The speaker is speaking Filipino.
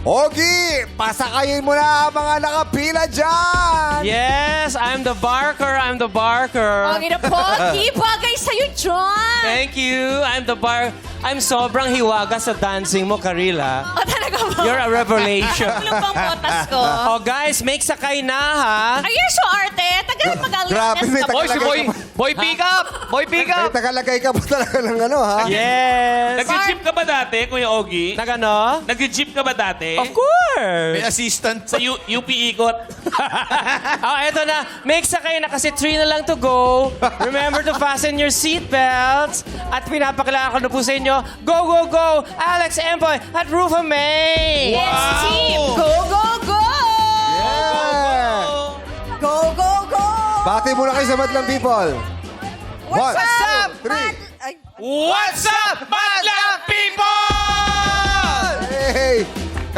Ogie, pasakayin mo na ang mga nakapila dyan! Yes, I'm the barker. I'm the barker. Ang ina po, di bagay sa'yo, John. Thank you. I'm sobrang hiwaga sa dancing mo, Karila. O, talaga ba? You're a revelation. Ano bang botas ko? Oh, guys, make sakay na, ha? Are you so arte? Tagal Grabe, may mag-alas Boy, si Boy. Boy, pick up! Boy, pick May up! tagalagay ka pa talaga ng ano, ha? Yes. Nag-jeep ka ba dati, Kuya Ogie? Nagano? Nag-jeep ka ba dati? Of course. May assistant. Sa UP Ikot? Oh, eto na. Make sakay na kasi 3 na lang to go. Remember to fasten your seatbelts. At pinapakilala ko na po sa inyo, go, go, go! Alex Empoy at Rufa May! Yes, team! Go, go, go! Yeah! Go, go, go! Bati muna kayo sa Madlang People. What's One, up? two, three. Ay, What's up,